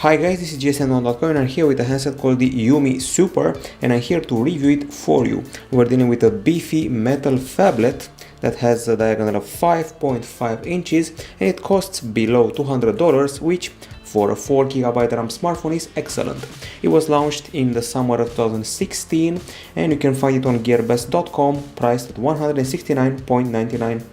Hi guys, this is jsn1.com and I'm here with a handset called the UMi Super and I'm here to review it for you. We're dealing with a beefy metal phablet that has a diagonal of 5.5 inches and it costs below $200, which for a 4GB RAM smartphone is excellent. It was launched in the summer of 2016 and you can find it on gearbest.com priced at $169.99.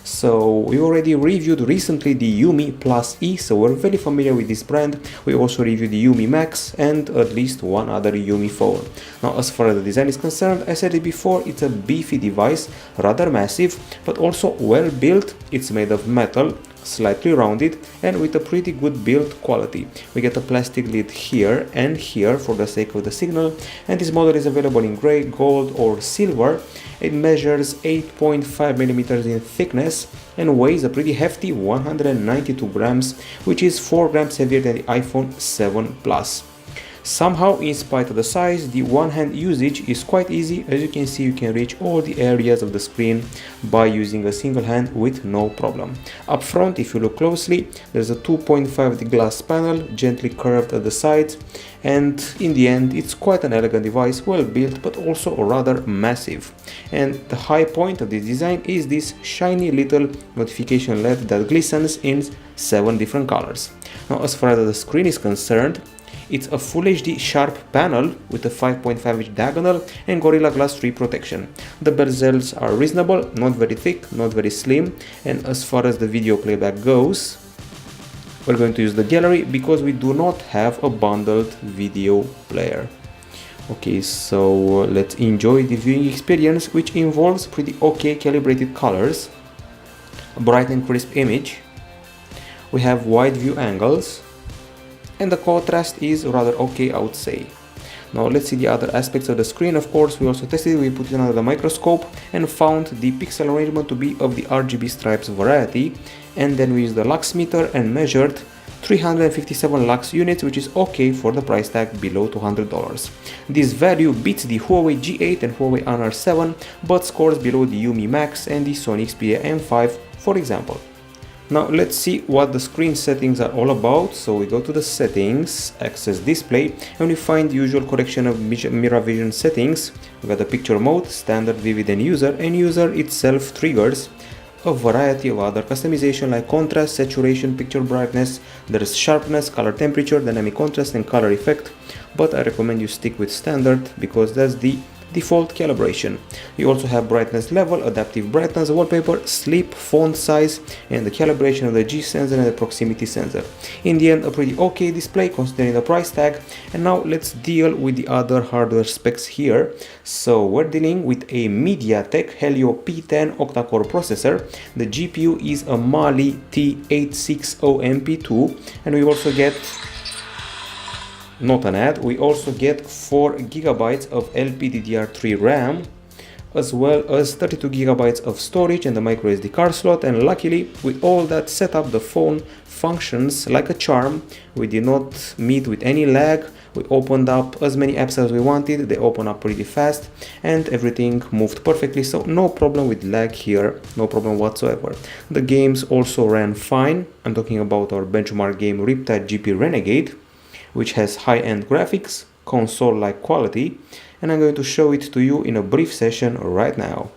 So we already reviewed recently the UMi Plus E, so we're very familiar with this brand. We also reviewed the UMi Max and at least one other UMi phone. Now as far as the design is concerned, I said it before, it's a beefy device, rather massive, but also well built. It's made of metal, slightly rounded and with a pretty good build quality. We get a plastic lid here and here for the sake of the signal, and this model is available in grey, gold or silver. It measures 8.5mm in thickness and weighs a pretty hefty 192 grams, which is 4 grams heavier than the iPhone 7 Plus. Somehow, in spite of the size, the one-hand usage is quite easy. As you can see, you can reach all the areas of the screen by using a single hand with no problem. Up front, if you look closely, there's a 2.5D glass panel, gently curved at the sides, and in the end, it's quite an elegant device, well built, but also rather massive. And the high point of this design is this shiny little notification LED that glistens in 7 different colors. Now, as far as the screen is concerned, it's a Full HD sharp panel with a 5.5-inch diagonal and Gorilla Glass 3 protection. The bezels are reasonable, not very thick, not very slim, and as far as the video playback goes, we're going to use the gallery because we do not have a bundled video player. Okay, so let's enjoy the viewing experience, which involves pretty okay calibrated colors, a bright and crisp image. We have wide view angles, and the contrast is rather okay, I would say. Now let's see the other aspects of the screen. Of course, we also tested it, we put it under the microscope and found the pixel arrangement to be of the RGB stripes variety, and then we used the lux meter and measured 357 lux units, which is okay for the price tag below $200. This value beats the Huawei G8 and Huawei Honor 7, but scores below the UMi Max and the Sony Xperia M5, for example. Now let's see what the screen settings are all about. So we go to the settings, access display, and we find the usual collection of mirror vision settings. We got the picture mode, standard, vivid and user itself triggers a variety of other customization like contrast, saturation, picture brightness. There is sharpness, color temperature, dynamic contrast and color effect, but I recommend you stick with standard because that's the default calibration. You also have brightness level, adaptive brightness, wallpaper, sleep, font size, and the calibration of the G sensor and the proximity sensor. In the end, a pretty okay display considering the price tag. And now let's deal with the other hardware specs here. So we're dealing with a MediaTek Helio P10 octa-core processor. The GPU is a Mali T860MP2, and we also get, not an ad, we also get 4GB of LPDDR3 RAM, as well as 32GB of storage and the microSD card slot. And luckily, with all that set up, the phone functions like a charm. We did not meet with any lag. We opened up as many apps as we wanted, they open up pretty fast, and everything moved perfectly, so no problem with lag here, no problem whatsoever. The games also ran fine. I'm talking about our benchmark game Riptide GP Renegade, which has high-end graphics, console-like quality, and I'm going to show it to you in a brief session right now.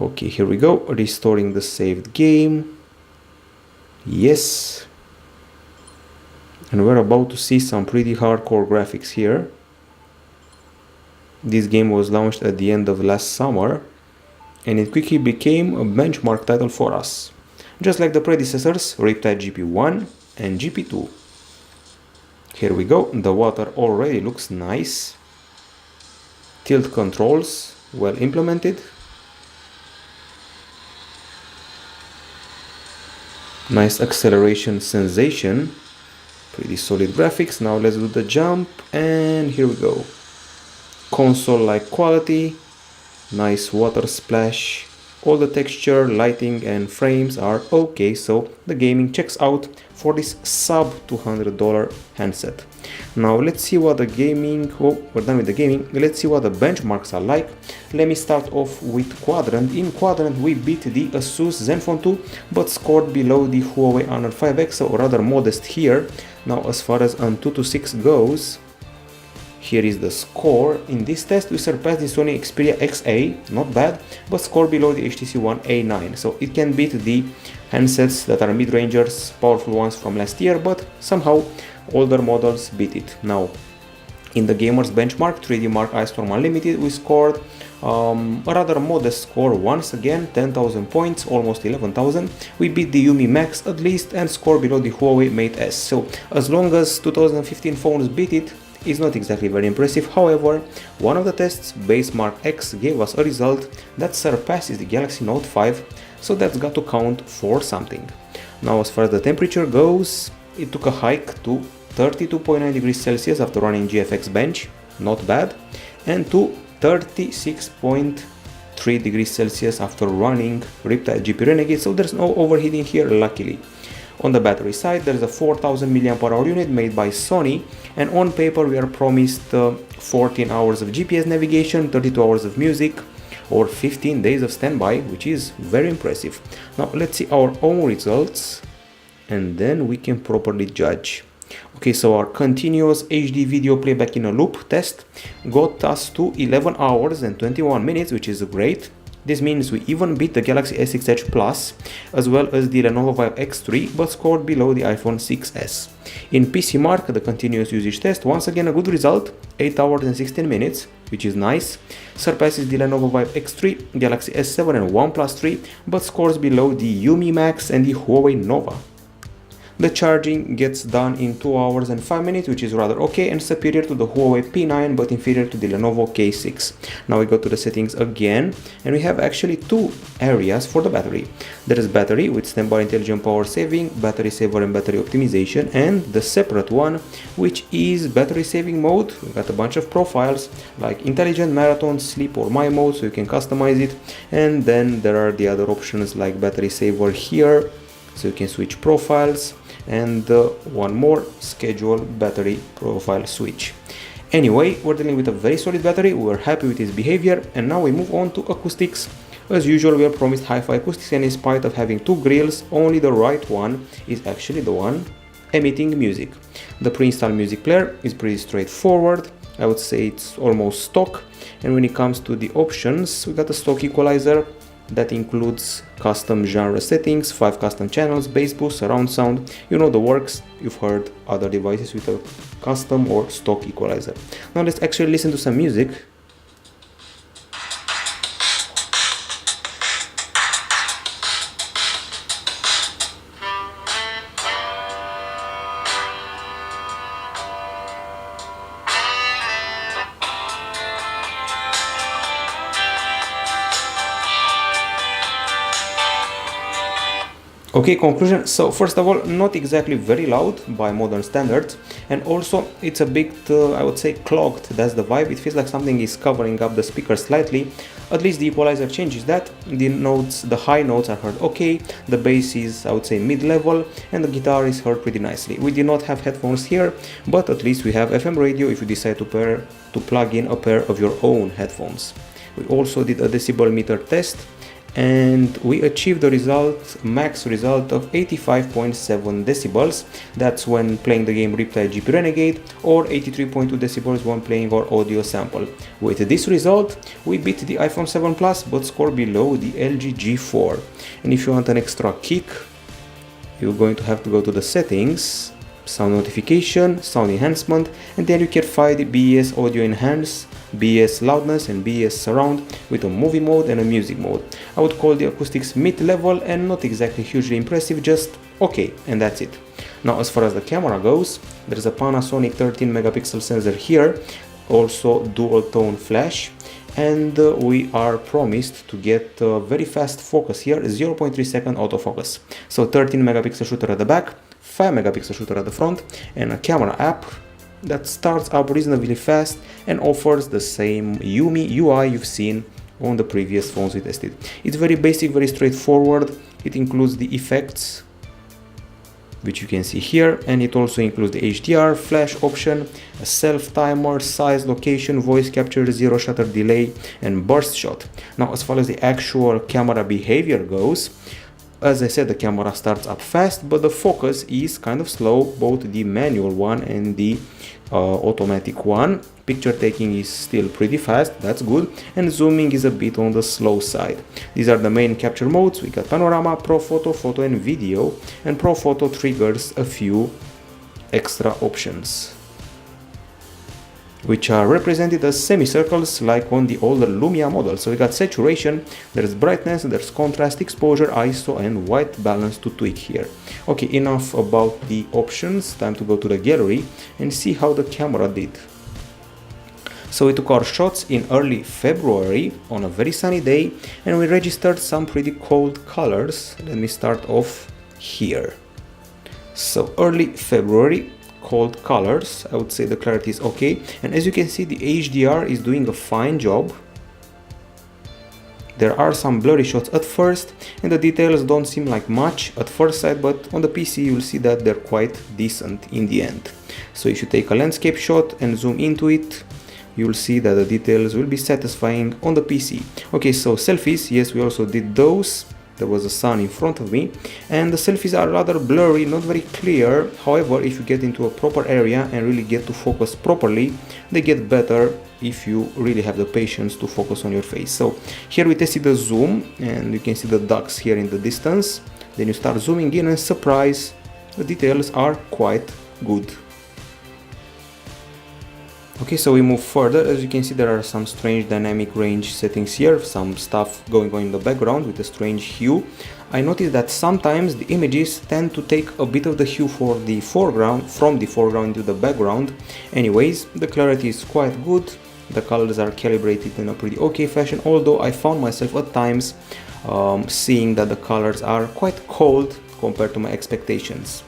Okay, here we go, restoring the saved game. Yes. And we're about to see some pretty hardcore graphics here. This game was launched at the end of last summer, and it quickly became a benchmark title for us, just like the predecessors Riptide GP1 and GP2. Here we go, the water already looks nice. Tilt controls, well implemented. Nice acceleration sensation. Pretty solid graphics. Now let's do the jump, and here we go. Console-like quality. Nice water splash. All the texture, lighting and frames are okay, so the gaming checks out for this sub $200 handset. Now let's see what the gaming, we're done with the gaming, let's see what the benchmarks are like. Let me start off with Quadrant. In Quadrant we beat the Asus Zenfone 2 but scored below the Huawei Honor 5X, so rather modest here. Now as far as Antutu 6 goes, here is the score. In this test we surpassed the Sony Xperia XA, not bad, but score below the HTC One A9, so it can beat the handsets that are mid-rangers, powerful ones from last year, but somehow older models beat it. Now in the gamers benchmark 3D Mark Ice Storm Unlimited we scored a rather modest score once again, 10,000 points, almost 11,000. We beat the UMi Max at least and score below the Huawei Mate S, so as long as 2015 phones beat it, is not exactly very impressive. However, one of the tests, Base Mark X, gave us a result that surpasses the Galaxy Note 5, so that's got to count for something. Now as far as the temperature goes, it took a hike to 32.9 degrees Celsius after running GFX Bench, not bad, and to 36.3 degrees Celsius after running Riptide GP Renegade, so there's no overheating here, luckily. On the battery side, there's a 4000 mAh unit made by Sony, and on paper we are promised 14 hours of GPS navigation, 32 hours of music, or 15 days of standby, which is very impressive. Now let's see our own results and then we can properly judge. Okay, so our continuous HD video playback in a loop test got us to 11 hours and 21 minutes, which is great. This means we even beat the Galaxy S6 Edge Plus as well as the Lenovo Vibe X3, but scored below the iPhone 6s. In PC Mark, the continuous usage test, once again a good result, 8 hours and 16 minutes, which is nice, surpasses the Lenovo Vibe X3, Galaxy S7 and OnePlus 3, but scores below the UMi Max and the Huawei Nova. The charging gets done in 2 hours and 5 minutes, which is rather okay and superior to the Huawei P9 but inferior to the Lenovo K6. Now we go to the settings again and we have actually two areas for the battery. There is battery with standby intelligent power saving, battery saver and battery optimization, and the separate one which is battery saving mode. We got a bunch of profiles like intelligent, marathon, sleep or my mode, so you can customize it, and then there are the other options like battery saver here, so you can switch profiles, and one more, schedule battery profile switch. Anyway, we're dealing with a very solid battery, we were happy with its behavior, and now we move on to acoustics. As usual, we are promised hi-fi acoustics, and in spite of having two grills, only the right one is actually the one emitting music. The pre-installed music player is pretty straightforward, I would say it's almost stock, and when it comes to the options, we got a stock equalizer that includes custom genre settings, 5 custom channels, bass boost, surround sound, you know the works. You've heard other devices with a custom or stock equalizer. Now let's actually listen to some music. Okay, conclusion. So first of all, not exactly very loud by modern standards, and also it's a bit, I would say, clogged. That's the vibe. It feels like something is covering up the speaker slightly. At least the equalizer changes that. The notes, the high notes are heard okay, the bass is, I would say, mid-level, and the guitar is heard pretty nicely. We did not have headphones here, but at least we have FM radio if you decide to plug in a pair of your own headphones. We also did a decibel meter test, and we achieved the max result of 85.7 decibels. That's when playing the game Riptide GP Renegade, or 83.2 decibels when playing our audio sample. With this result, we beat the iPhone 7 Plus but scored below the LG G4. And if you want an extra kick, you're going to have to go to the settings, sound notification, sound enhancement, and then you can find the BES audio enhance, BES loudness and BES surround with a movie mode and a music mode. I would call the acoustics mid-level and not exactly hugely impressive, just okay, and that's it. Now as far as the camera goes, there's a Panasonic 13 megapixel sensor here, also dual tone flash, and we are promised to get very fast focus here, 0.3 second autofocus. So 13 megapixel shooter at the back, 5 megapixel shooter at the front, and a camera app that starts up reasonably fast and offers the same UMi UI you've seen on the previous phones we tested. It's very basic, very straightforward. It includes the effects, which you can see here, and it also includes the HDR, flash option, a self timer, size, location, voice capture, zero shutter delay, and burst shot. Now, as far as the actual camera behavior goes, as I said, the camera starts up fast, but the focus is kind of slow, both the manual one and the automatic one. Picture taking is still pretty fast, that's good, and zooming is a bit on the slow side. These are the main capture modes. We got panorama, pro photo, photo and video, and pro photo triggers a few extra options, which are represented as semicircles like on the older Lumia model. So we got saturation, there's brightness, there's contrast, exposure, ISO, and white balance to tweak here. Okay, enough about the options, time to go to the gallery and see how the camera did. So we took our shots in early February on a very sunny day, and we registered some pretty cold colors. Let me start off here. So early February, cold colors, I would say the clarity is okay, and as you can see, the HDR is doing a fine job. There are some blurry shots at first, and the details don't seem like much at first sight, but on the PC you'll see that they're quite decent in the end. So if you take a landscape shot and zoom into it, you'll see that the details will be satisfying on the PC. Okay, so selfies, yes, we also did those. There was a sun in front of me, and the selfies are rather blurry, not very clear. However, if you get into a proper area and really get to focus properly, they get better if you really have the patience to focus on your face. So here we tested the zoom, and you can see the ducks here in the distance. Then you start zooming in, and surprise, the details are quite good. Okay, so we move further. As you can see, there are some strange dynamic range settings here, some stuff going on in the background with a strange hue. I noticed that sometimes the images tend to take a bit of the hue for the foreground, from the foreground to the background. Anyways, the clarity is quite good. The colors are calibrated in a pretty okay fashion, although I found myself at times seeing that the colors are quite cold compared to my expectations.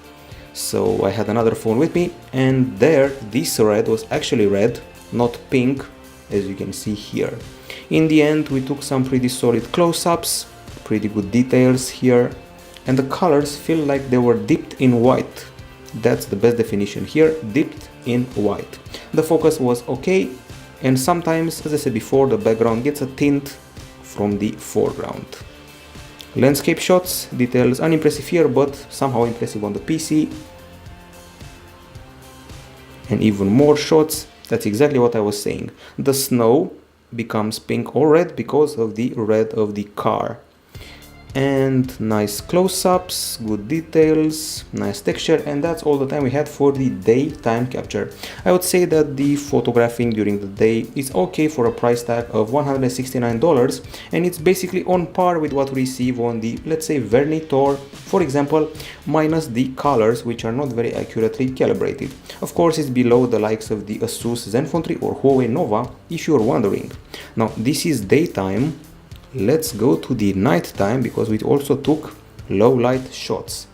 So I had another phone with me, and there this red was actually red, not pink, as you can see here. In the end, we took some pretty solid close-ups, pretty good details here, and the colors feel like they were dipped in white. That's the best definition here, dipped in white. The focus was okay, and sometimes, as I said before, the background gets a tint from the foreground. Landscape shots, details unimpressive here, but somehow impressive on the PC. And even more shots, that's exactly what I was saying. The snow becomes pink or red because of the red of the car. And nice close-ups, good details, nice texture, and that's all the time we had for the daytime capture. I would say that the photographing during the day is okay for a price tag of $169, and it's basically on par with what we receive on the, let's say, Vernitor, for example, minus the colors, which are not very accurately calibrated. Of course, it's below the likes of the Asus Zenfone 3 or Huawei Nova, if you're wondering. Now, this is daytime. Let's go to the night time, because we also took low light shots.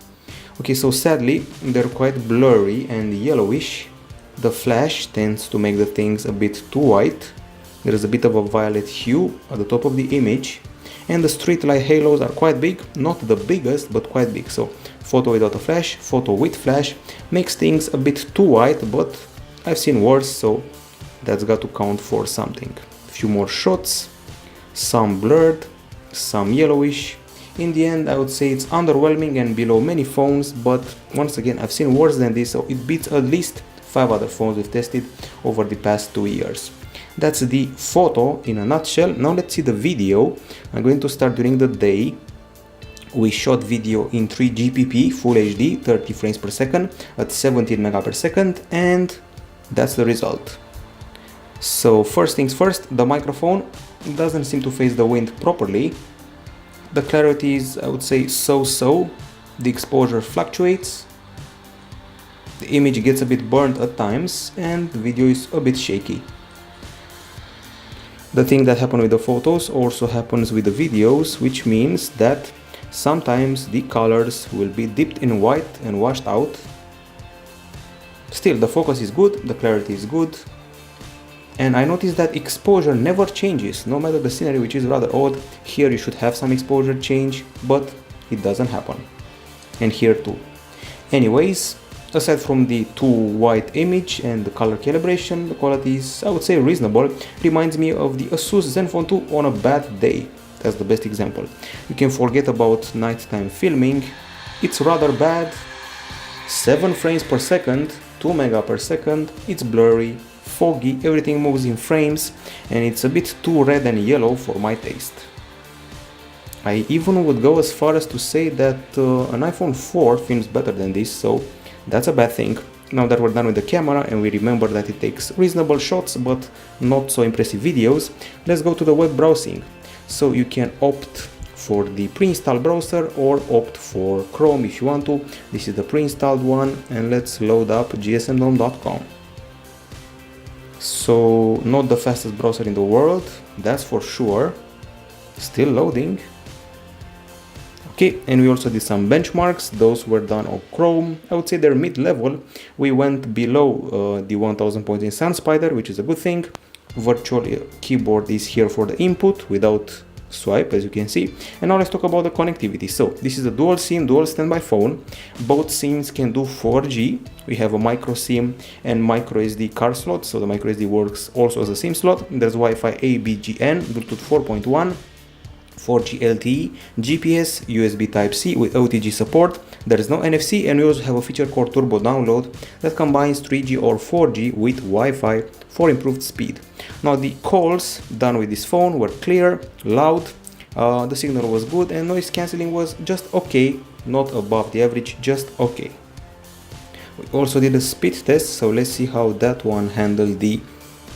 Okay, so sadly they're quite blurry and yellowish. The flash tends to make the things a bit too white. There is a bit of a violet hue at the top of the image, and the street light halos are quite big, not the biggest, but quite big. So photo without a flash, photo with flash makes things a bit too white, but I've seen worse, so that's got to count for something. A few more shots. Some blurred, some yellowish. In the end, I would say it's underwhelming and below many phones, but once again, I've seen worse than this, so it beats at least 5 other phones we've tested over the past 2 years. That's the photo in a nutshell. Now let's see the video. I'm going to start during the day. We shot video in 3GPP Full HD, 30 frames per second at 17 MB per second, and that's the result. So first things first, the microphone doesn't seem to face the wind properly. The clarity is, I would say, so-so. The exposure fluctuates. The image gets a bit burnt at times, and the video is a bit shaky. The thing that happened with the photos also happens with the videos, which means that sometimes the colors will be dipped in white and washed out. Still, the focus is good, the clarity is good. And I noticed that exposure never changes, no matter the scenery, which is rather odd. Here you should have some exposure change, but it doesn't happen. And here too. Anyways, aside from the too white image and the color calibration, the quality is, I would say, reasonable. Reminds me of the Asus Zenfone 2 on a bad day. That's the best example. You can forget about nighttime filming. It's rather bad. 7 frames per second, 2 mega per second. It's blurry, foggy, everything moves in frames, and it's a bit too red and yellow for my taste. I even would go as far as to say that an iPhone 4 films better than this, so that's a bad thing. Now that we're done with the camera and we remember that it takes reasonable shots but not so impressive videos, let's go to the web browsing. So you can opt for the pre-installed browser or opt for Chrome if you want to. This is the pre-installed one, and let's load up gsmdom.com. So not the fastest browser in the world, that's for sure. Still loading. Okay, and we also did some benchmarks. Those were done on Chrome. I would say they're mid-level. We went below the 1000 points in SunSpider, which is a good thing. Virtual keyboard is here for the input without swipe, as you can see. And now let's talk about the connectivity. So this is a dual SIM, dual standby phone. Both SIMs can do 4G. We have a micro SIM and microSD card slot, so the microSD works also as a SIM slot. There's Wi-Fi ABGN, Bluetooth 4.1, 4G LTE, GPS, USB Type-C with OTG support. There is no NFC, and we also have a feature called Turbo Download that combines 3G or 4G with Wi-Fi for improved speed. Now the calls done with this phone were clear, loud, the signal was good, and noise cancelling was just okay, not above the average, just okay. We also did a speed test, so let's see how that one handled the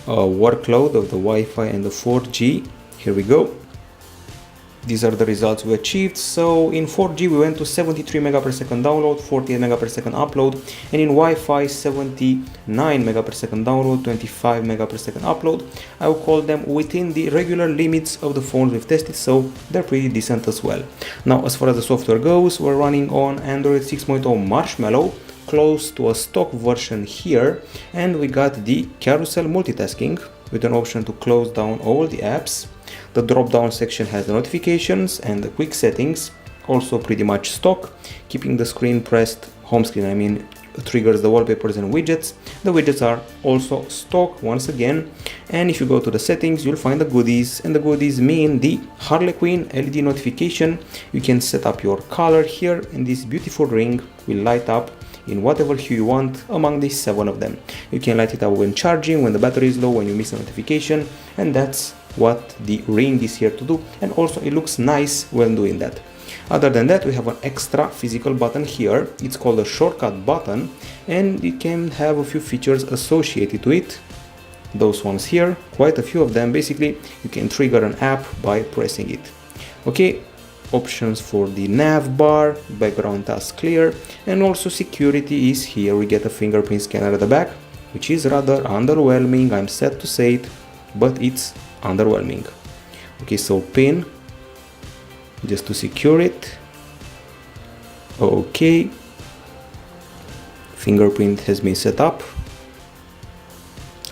workload of the Wi-Fi and the 4G. Here we go. These are the results we achieved. So in 4G we went to 73 Mbps download, 48 Mbps upload, and in Wi-Fi 79 Mbps download, 25 Mbps upload. I will call them within the regular limits of the phones we've tested, so they're pretty decent as well. Now as far as the software goes, we're running on Android 6.0 Marshmallow, close to a stock version here, and we got the carousel multitasking with an option to close down all the apps. The drop-down section has the notifications and the quick settings, also pretty much stock. Keeping the screen pressed, home screen I mean, triggers the wallpapers and widgets. The widgets are also stock once again. And if you go to the settings, you'll find the goodies, and the goodies mean the Harlequin LED notification. You can set up your color here, and this beautiful ring will light up in whatever hue you want among these 7 of them. You can light it up when charging, when the battery is low, when you miss a notification, and that's what the ring is here to do, and also it looks nice when doing that. Other than that, we have an extra physical button here. It's called a shortcut button, and it can have a few features associated to it. Those ones here, quite a few of them. Basically, you can trigger an app by pressing it. Okay, options for the nav bar, background task clear, and also security is here. We get a fingerprint scanner at the back, which is rather underwhelming, I'm sad to say it, but it's underwhelming. Okay, so pin just to secure it. Okay, fingerprint has been set up.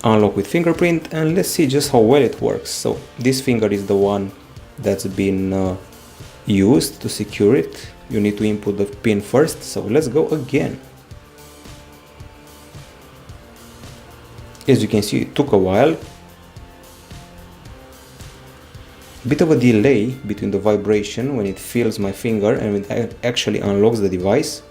Unlock with fingerprint, and let's see just how well it works. So this finger is the one that's been used to secure it. You need to input the pin first, so let's go again. As you can see, it took a while. Bit of a delay between the vibration when it feels my finger and when it actually unlocks the device.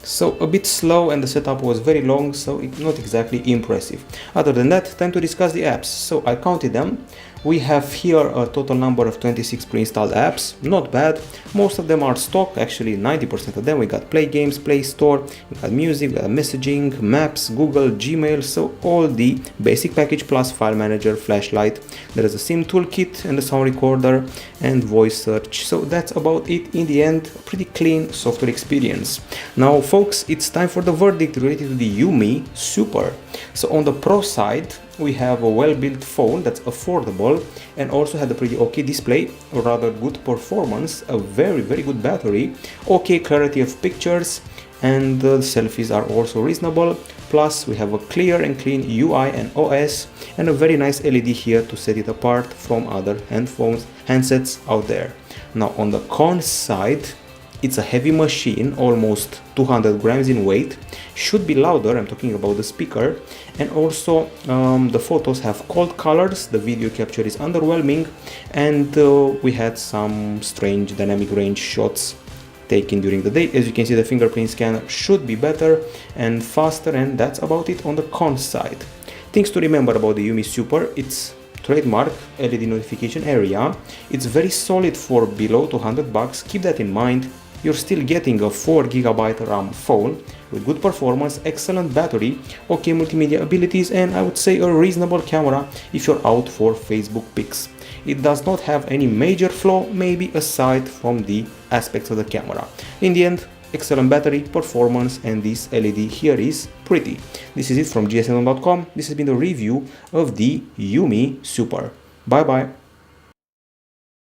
So a bit slow, and the setup was very long, so it's not exactly impressive. Other than that, time to discuss the apps. So I counted them. We have here a total number of 26 pre-installed apps, not bad. Most of them are stock, actually 90% of them. We got Play Games, Play Store, we got Music, we got Messaging, Maps, Google, Gmail, so all the basic package plus File Manager, Flashlight. There is a SIM toolkit and a sound recorder and voice search. So that's about it in the end, pretty clean software experience. Now folks, it's time for the verdict related to the UMi Super. So on the pro side, we have a well-built phone that's affordable and also had a pretty okay display, a rather good performance, a very good battery, okay clarity of pictures, and the selfies are also reasonable. Plus, we have a clear and clean UI and OS, and a very nice LED here to set it apart from other handsets out there. Now on the con side, it's a heavy machine, almost 200 grams in weight, should be louder, I'm talking about the speaker, and also the photos have cold colors, the video capture is underwhelming, and we had some strange dynamic range shots taken during the day. As you can see, the fingerprint scanner should be better and faster, and that's about it on the con side. Things to remember about the UMi Super: it's trademark LED notification area, it's very solid for below 200 bucks, keep that in mind. You're still getting a 4GB RAM phone with good performance, excellent battery, okay multimedia abilities, and I would say a reasonable camera if you're out for Facebook pics. It does not have any major flaw, maybe aside from the aspects of the camera. In the end, excellent battery, performance, and this LED here is pretty. This is it from gsm.com. This has been the review of the UMi Super. Bye bye.